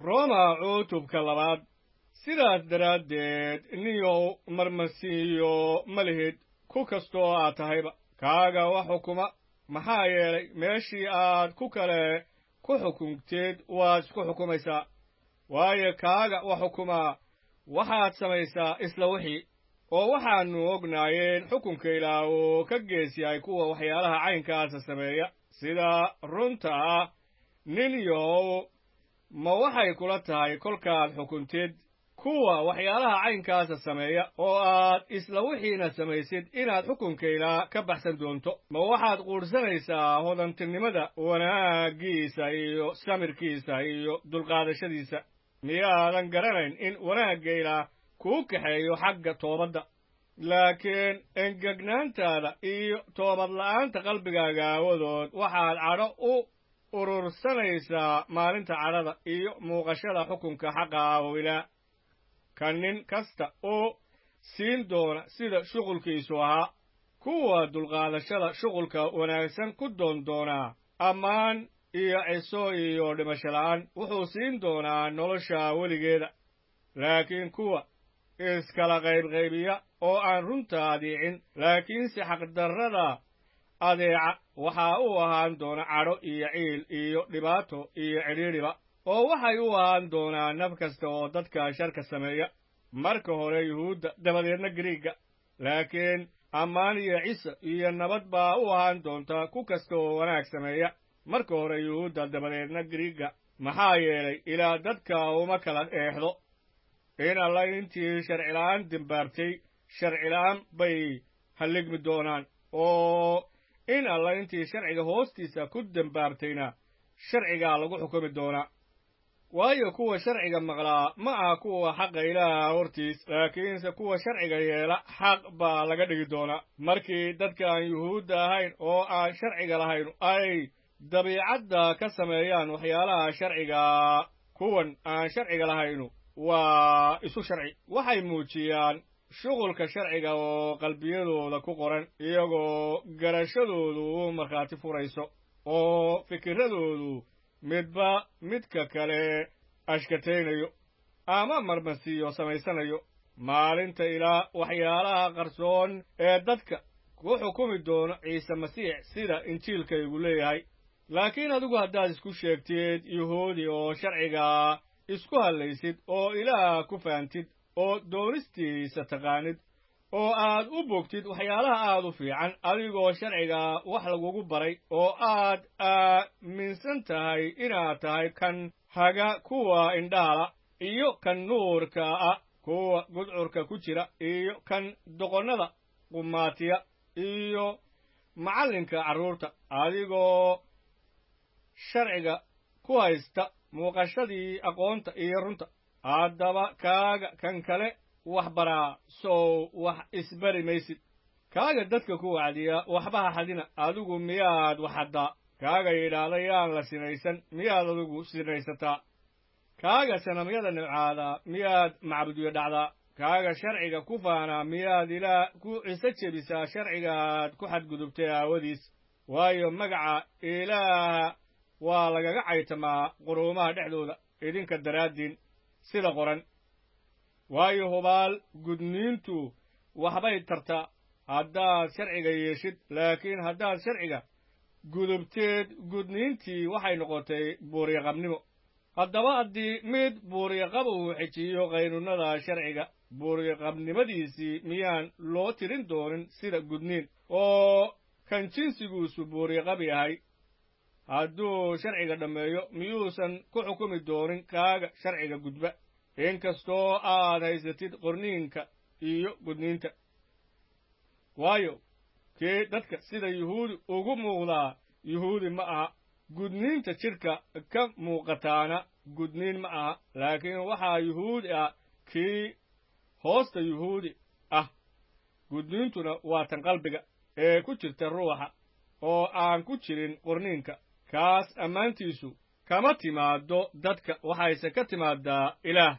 Roma cutubka labaad sidaas daraaddeed niyow marmasiiyo ma lihid ku kastoo aad tahayba kaaga wax xukuma maxaa yeelay meeshii aad ku kale ku xukunteed waad isku xukumaysaa waayo kaaga wax xukumaa waxaad samaysaa isla wixii oo waxaannu ognaayeen xukunka ilaah oo ka gees yahay kuwa waxyaalaha caynkaasa sameeya sida runta ah nin yow ma waxay kula tahay kolkaad xukunteed kuwa waxyaalaha caynkaasa sameeya oo aad isla wixiina samaysid inaad xukunka ilaah ka baxsan doonto ma waxaad quudhsanaysaa hodantinimada wanaaggiisa iyo samirkiisa iyo dulqaadashadiisa miyaadan garanayn in wanaagga ilaah kuu kaxeeyo xagga toobadda laakiin engegnaantaada iyo toobadla'aanta qalbigaaga aawadood waxaad cadho u urursanaysaa maalinta cadhada iyo muuqashada xukunka xaqa ah oo ilaah ka nin kasta oo siin doona sida shuqulkiisu ahaa kuwa dulqaadashada shuqulka wanaagsan ku doondoonaa ammaan iyo ciso iyo dhimasho la'aan wuxuu siin doonaa nolosha weligeeda laakiin kuwa iskala qaybqaybiya oo aan runta adeecin laakiinse xaqdarrada adeeca waxaa u ahaan doona cadho iyo ciil iyo dhibaato iyo cidhiidhiba oo waxay u ahaan doonaa naf kasta oo dadka sharka sameeya marka hore yuhuudda dabadeedna giriigga laakiin ammaan iyo ciso iyo nabad baa u ahaan doonta ku kasta oo wanaag sameeya marka hore yuhuudda dabadeedna giriigga maxaa yeelay ilaa dadka uma kala eexdo in alla intii sharcila'aan dembaabtay sharcila'aan bay halligmi doonaan oo in alla intii sharciga hoostiisa ku dembaabtayna sharcigaa lagu xukumi doonaa waayo kuwa sharciga maqlaa ma aha kuwa xaqa ilaaha hortiis laakiinse kuwa sharciga yeela xaq baa laga dhigi doonaa markii dadka aan yuhuudda ahayn oo aan sharciga lahayn ay dabiicadda ka sameeyaan waxyaalaha sharciga kuwan aan sharciga lahaynu waa isu sharci waxay muujiyaan shuqulka sharciga oo qalbiyadooda ku qoran iyagoo garashadoodu u markhaati furayso oo fikiradoodu midba midka kale ashkataynayo ama marmasiiyo samaysanayo maalinta ilaa waxyaalaha qarsoon ee dadka ku xukumi doono ciise masiix sida injiilkaygu leeyahay laakiin adigu haddaad isku sheegtid yuhuudi oo sharciga isku hadlaysid oo ilaah ku fahamtid oo doonistiisa taqaanid oo aad u bogtid waxyaalaha aad u fiican adigoo sharciga wax lagugu baray oo aad aaminsan tahay inaad tahay kan haga kuwa indhahala iyo kan nuurka ah kuwa gudcurka ku jira iyo kan doqonnada qumaatiya iyo macallinka carruurta adigoo sharciga ku haysta muuqashadii aqoonta iyo runta haddaba kaaga kan kale wax baraa sow wax isbari maysid kaaga dadka ku wacdiya waxba ha xadina adigu miyaad wax haddaa kaaga yidhaahda yaan la sinaysan miyaad adigu sinaysataa kaaga sanamyada nibcaadaa miyaad macbudiyo dhacdaa kaaga sharciga ku faanaa miyaad ilaah ku ciso jebisaa sharcigaad ku xadgudubtay aawadiis waayo magaca ilaaha waa lagaga caytamaa quruumaha dhexdooda idinka daraaddiin sida qoran waayo hubaal gudniintu waxbay tartaa haddaad sharciga yeeshid laakiin haddaad sharciga gudubteed gudniintii waxay noqotay buuriyaqabnimo haddaba haddii mid buuriyaqab uu xejiyo qaynuunnada sharciga buuriyaqabnimadiisii miyaan loo tirin doonin sida gudniin oo kan jinsiguusu buuriyaqab yahay hadduu sharciga dhammeeyo miyuusan ku xukumi doonin kaaga sharciga gudba inkastoo aad haysatid qorniinka iyo gudniinta waayo kii dadka sida yuhuudi ugu muuqdaa yuhuudi ma aha gudniinta jidhka ka muuqataana gudniin ma aha laakiin waxaa yuhuudi ah kii hoosta yuhuudi ah gudniintuna waa tan qalbiga ee ku jirta ruuxa oo aan ku jirin qorniinka kaas ammaantiisu kama timaaddo dadka waxayse ka timaaddaa ilaah